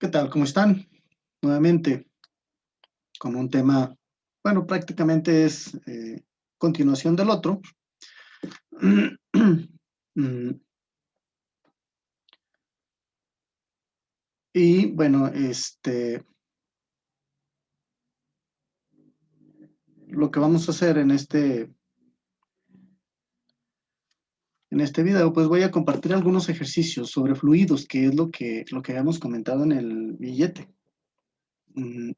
¿Qué tal? ¿Cómo están? Nuevamente con un tema, bueno, prácticamente es continuación del otro. Mm, Y bueno, lo que vamos a hacer en este video, pues voy a compartir algunos ejercicios sobre fluidos, que es lo que habíamos comentado en el billete. Mm,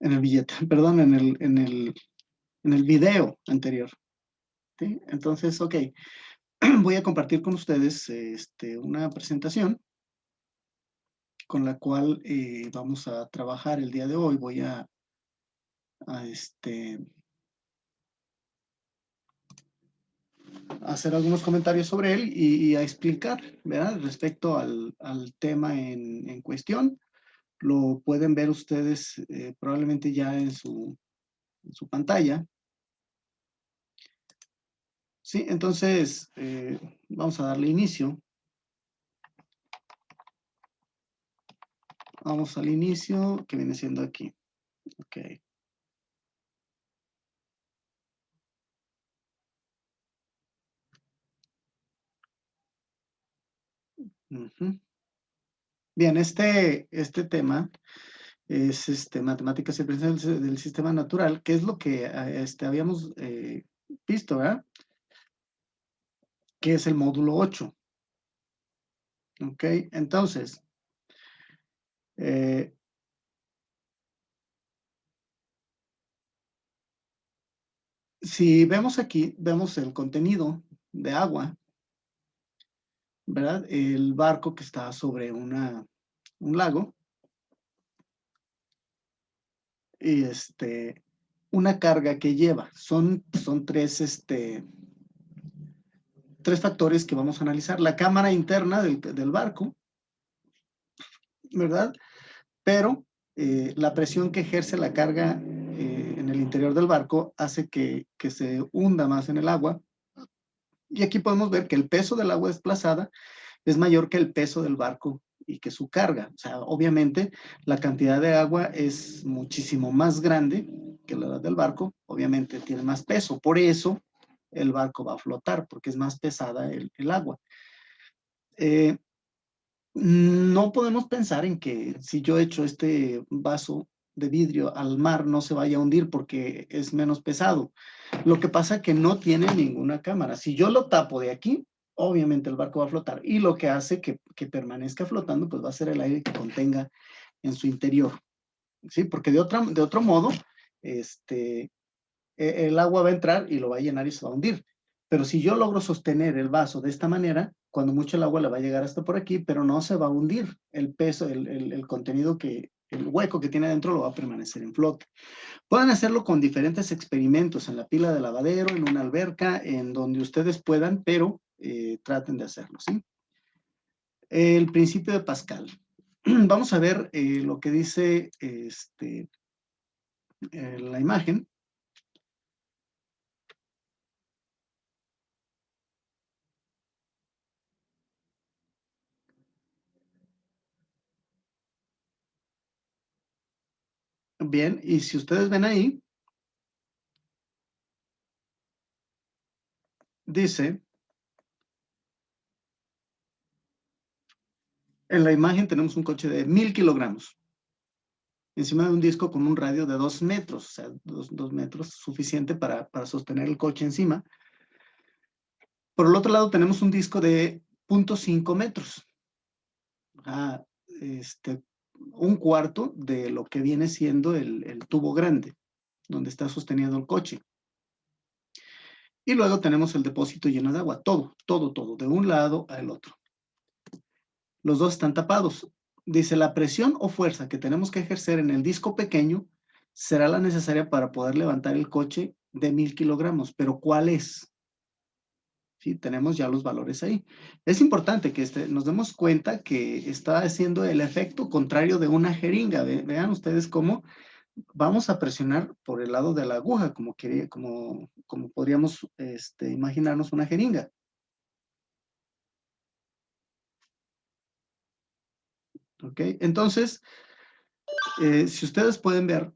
En el billete, perdón, en el video anterior. ¿Sí? Entonces, ok, voy a compartir con ustedes una presentación con la cual vamos a trabajar el día de hoy. Voy a, este, a hacer algunos comentarios sobre él y a explicar, ¿verdad? Respecto al tema en cuestión. Lo pueden ver ustedes probablemente ya en su pantalla. Sí, entonces vamos a darle inicio. Vamos al inicio que viene siendo aquí. Ok. Ujú. Bien, este tema es matemáticas y aprendizaje del sistema natural, que es lo que habíamos visto, ¿verdad? Que es el módulo 8. ¿Ok? Entonces, eh, si vemos aquí, vemos el contenido de agua, ¿verdad? El barco que está sobre un lago y una carga que lleva. Son tres factores que vamos a analizar. La cámara interna del barco, ¿verdad? Pero la presión que ejerce la carga en el interior del barco hace que se hunda más en el agua. Y aquí podemos ver que el peso del agua desplazada es mayor que el peso del barco y que su carga. O sea, obviamente la cantidad de agua es muchísimo más grande que la del barco. Obviamente tiene más peso. Por eso el barco va a flotar, porque es más pesada el agua. Eh, No podemos pensar en que si yo echo este vaso de vidrio al mar no se vaya a hundir porque es menos pesado. Lo que pasa es que no tiene ninguna cámara. Si yo lo tapo de aquí, obviamente el barco va a flotar y lo que hace que permanezca flotando pues va a ser el aire que contenga en su interior. ¿Sí? Porque de otro modo, el agua va a entrar y lo va a llenar y se va a hundir. Pero si yo logro sostener el vaso de esta manera, cuando mucho el agua le va a llegar hasta por aquí, pero no se va a hundir. El peso, el contenido el hueco que tiene adentro lo va a permanecer en flote. Pueden hacerlo con diferentes experimentos, en la pila de lavadero, en una alberca, en donde ustedes puedan, pero traten de hacerlo, ¿sí? El principio de Pascal. Vamos a ver lo que dice la imagen. Bien, y si ustedes ven ahí, dice, en la imagen tenemos un coche de 1000 kilogramos encima de un disco con un radio de 2 metros, o sea, 2 metros suficiente para sostener el coche encima. Por el otro lado tenemos un disco de 0.5 metros, ah, este, un cuarto de lo que viene siendo el tubo grande, donde está sostenido el coche. Y luego tenemos el depósito lleno de agua, todo, de un lado al otro. Los dos están tapados. Dice, la presión o fuerza que tenemos que ejercer en el disco pequeño será la necesaria para poder levantar el coche de 1000 kilogramos. Pero ¿cuál es? Sí, tenemos ya los valores ahí. Es importante que nos demos cuenta que está haciendo el efecto contrario de una jeringa. Vean ustedes cómo vamos a presionar por el lado de la aguja, como podríamos imaginarnos una jeringa. ¿Ok? Entonces, si ustedes pueden ver,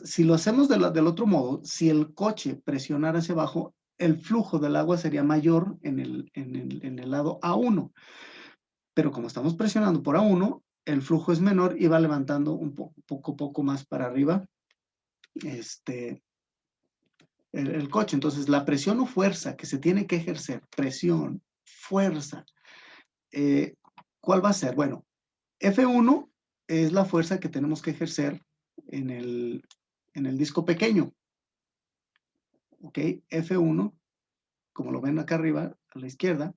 si lo hacemos del otro modo, si el coche presionara hacia abajo, el flujo del agua sería mayor en el lado A1. Pero como estamos presionando por A1, el flujo es menor y va levantando un poco más para arriba el coche. Entonces, la presión o fuerza que se tiene que ejercer, presión, fuerza, ¿cuál va a ser? Bueno, F1 es la fuerza que tenemos que ejercer en el disco pequeño. ¿Ok? F1, como lo ven acá arriba, a la izquierda,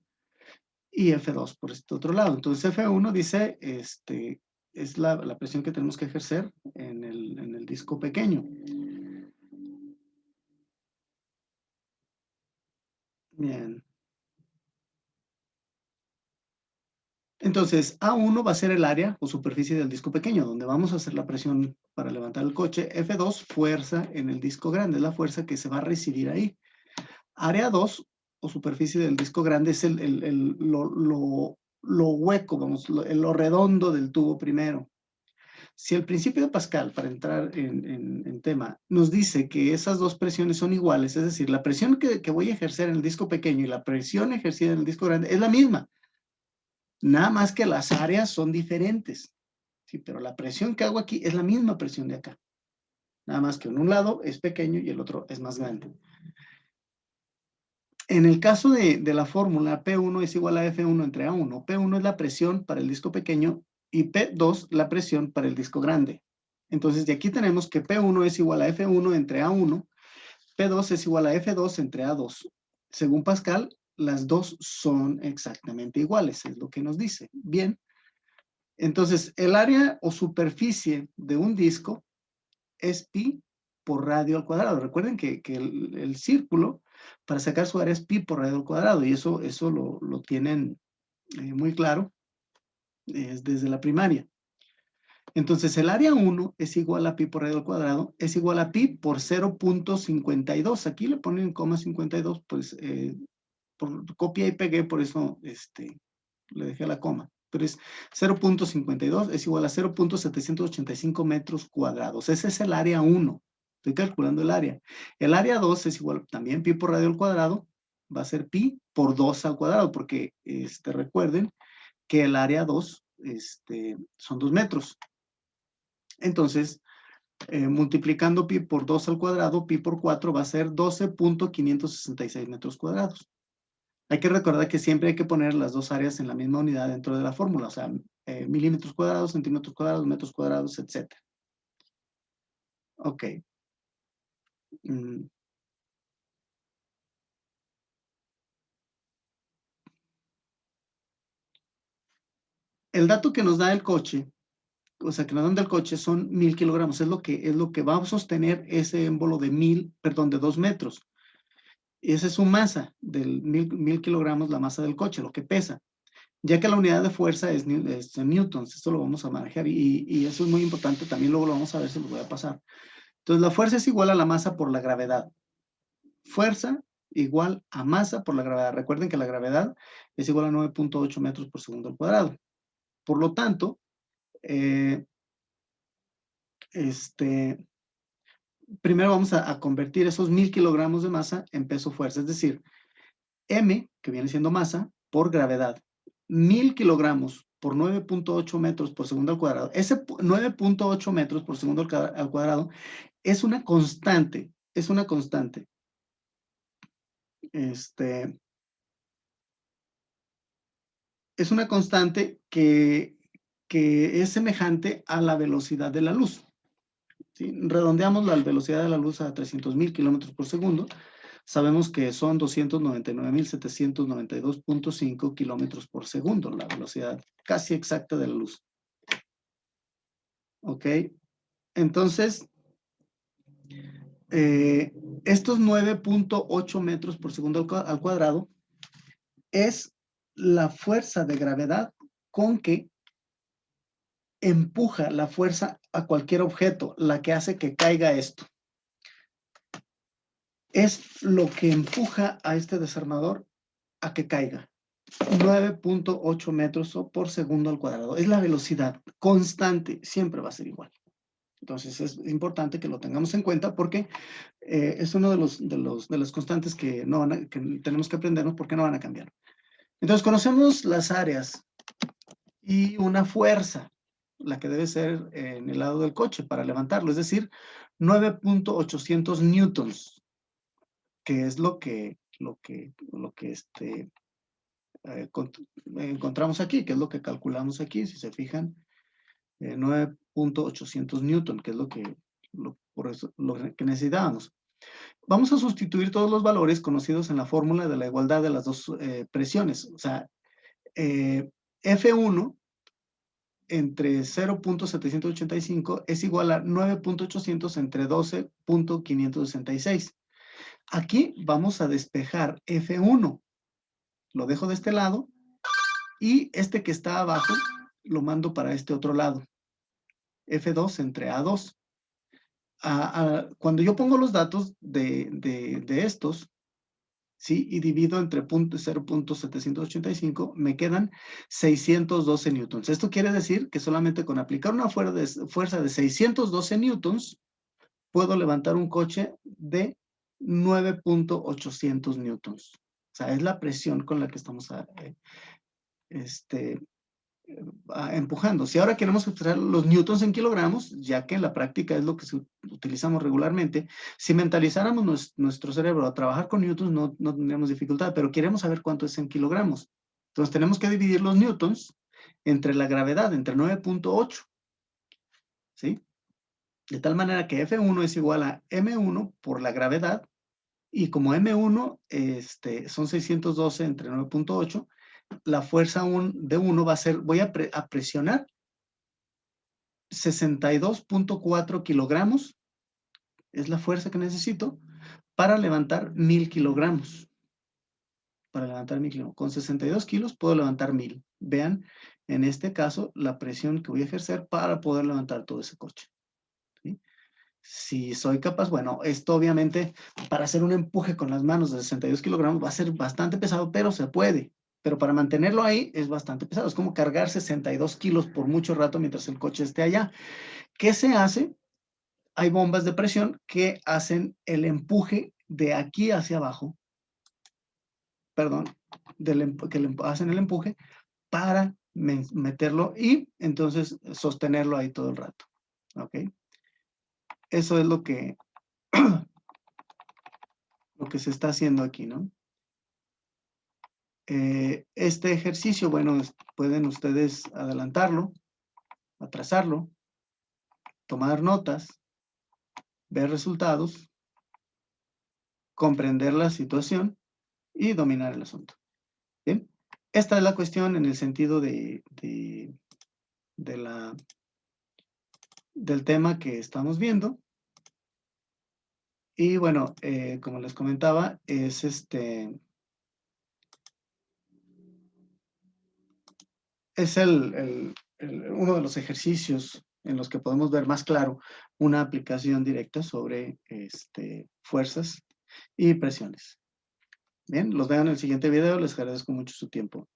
y F2 por este otro lado. Entonces, F1 dice, es la presión que tenemos que ejercer en el disco pequeño. Bien. Entonces, A1 va a ser el área o superficie del disco pequeño, donde vamos a hacer la presión para levantar el coche. F2, fuerza en el disco grande, es la fuerza que se va a recibir ahí. Área 2 o superficie del disco grande es lo hueco, vamos, lo redondo del tubo primero. Si el principio de Pascal, para entrar en tema, nos dice que esas dos presiones son iguales, es decir, la presión que voy a ejercer en el disco pequeño y la presión ejercida en el disco grande es la misma, nada más que las áreas son diferentes. Sí, pero la presión que hago aquí es la misma presión de acá. Nada más que en un lado es pequeño y el otro es más grande. En el caso de la fórmula, P1 es igual a F1 entre A1. P1 es la presión para el disco pequeño y P2 la presión para el disco grande. Entonces, de aquí tenemos que P1 es igual a F1 entre A1, P2 es igual a F2 entre A2. Según Pascal, las dos son exactamente iguales, es lo que nos dice. Bien, entonces el área o superficie de un disco es pi por radio al cuadrado. Recuerden que el círculo, para sacar su área es pi por radio al cuadrado, y eso lo tienen muy claro desde la primaria. Entonces, el área 1 es igual a pi por radio al cuadrado, es igual a pi por 0.52. Aquí le ponen coma 52, pues por copia y pegué, por eso le dejé la coma. Pero es 0.52 es igual a 0.785 metros cuadrados. Ese es el área 1. Estoy calculando el área. El área 2 es igual también pi por radio al cuadrado. Va a ser pi por 2 al cuadrado, porque recuerden que el área 2 son 2 metros. Entonces, multiplicando pi por 2 al cuadrado, pi por 4 va a ser 12.566 metros cuadrados. Hay que recordar que siempre hay que poner las dos áreas en la misma unidad dentro de la fórmula, o sea, milímetros cuadrados, centímetros cuadrados, metros cuadrados, etc. Ok. Mm. El dato que nos da el coche, o sea, que nos dan del coche son 1.000 kilogramos, es lo que va a sostener ese émbolo de 2 metros. Esa es su masa, del 1.000 kilogramos, la masa del coche, lo que pesa. Ya que la unidad de fuerza es newtons, esto lo vamos a manejar y eso es muy importante, también luego lo vamos a ver, se lo voy a pasar. Entonces, la fuerza es igual a la masa por la gravedad. Fuerza igual a masa por la gravedad. Recuerden que la gravedad es igual a 9.8 metros por segundo al cuadrado. Por lo tanto, primero vamos a convertir esos 1.000 kilogramos de masa en peso fuerza, es decir, M, que viene siendo masa, por gravedad. 1.000 kilogramos por 9.8 metros por segundo al cuadrado. Ese 9.8 metros por segundo al cuadrado es una constante, es una constante. Es una constante que es semejante a la velocidad de la luz. ¿Sí? Redondeamos la velocidad de la luz a 300.000 kilómetros por segundo. Sabemos que son 299.792.5 kilómetros por segundo, la velocidad casi exacta de la luz. ¿Ok? Entonces, estos 9.8 metros por segundo al cuadrado es la fuerza de gravedad con que empuja la fuerza a cualquier objeto, la que hace que caiga esto. Es lo que empuja a este desarmador a que caiga. 9.8 metros por segundo al cuadrado. Es la velocidad constante, siempre va a ser igual. Entonces es importante que lo tengamos en cuenta porque es uno de las constantes que, que tenemos que aprendernos porque no van a cambiar. Entonces conocemos las áreas y una fuerza, la que debe ser en el lado del coche para levantarlo, es decir, 9.800 newtons, que es lo que encontramos aquí, que es lo que calculamos aquí, si se fijan, 9.800 newton, que es por eso, lo que necesitábamos. Vamos a sustituir todos los valores conocidos en la fórmula de la igualdad de las dos presiones. O sea, F1 entre 0.785 es igual a 9.800 entre 12.566. Aquí vamos a despejar F1. Lo dejo de este lado y este que está abajo lo mando para este otro lado. F2 entre A2. Cuando yo pongo los datos de estos, ¿sí? Y divido entre 0.785, me quedan 612 newtons. Esto quiere decir que solamente con aplicar una fuerza de 612 newtons, puedo levantar un coche de 9.800 newtons. O sea, es la presión con la que estamos empujando. Si ahora queremos expresar los newtons en kilogramos, ya que en la práctica es lo que utilizamos regularmente, si mentalizáramos nuestro cerebro a trabajar con newtons, no tendríamos dificultad, pero queremos saber cuánto es en kilogramos. Entonces tenemos que dividir los newtons entre la gravedad, entre 9.8, ¿sí? De tal manera que F1 es igual a M1 por la gravedad, y como M1 son 612 entre 9.8, la fuerza de 1 va a ser, voy a presionar 62.4 kilogramos, es la fuerza que necesito para levantar 1000 kilogramos. Para levantar 1000 kilogramos. Con 62 kilos puedo levantar 1000. Vean, en este caso, la presión que voy a ejercer para poder levantar todo ese coche. ¿Sí? Si soy capaz, bueno, esto obviamente para hacer un empuje con las manos de 62 kilogramos va a ser bastante pesado, pero se puede. Pero para mantenerlo ahí es bastante pesado. Es como cargar 62 kilos por mucho rato mientras el coche esté allá. ¿Qué se hace? Hay bombas de presión que hacen el empuje de aquí hacia abajo, perdón, que hacen el empuje para meterlo y entonces sostenerlo ahí todo el rato. ¿Ok? Eso es lo que se está haciendo aquí, ¿no? Este ejercicio, bueno, pueden ustedes adelantarlo, atrasarlo, tomar notas, ver resultados, comprender la situación y dominar el asunto. ¿Bien? Esta es la cuestión en el sentido del tema que estamos viendo. Y bueno, como les comentaba, es uno de los ejercicios en los que podemos ver más claro una aplicación directa sobre fuerzas y presiones. Bien, los veo en el siguiente video. Les agradezco mucho su tiempo.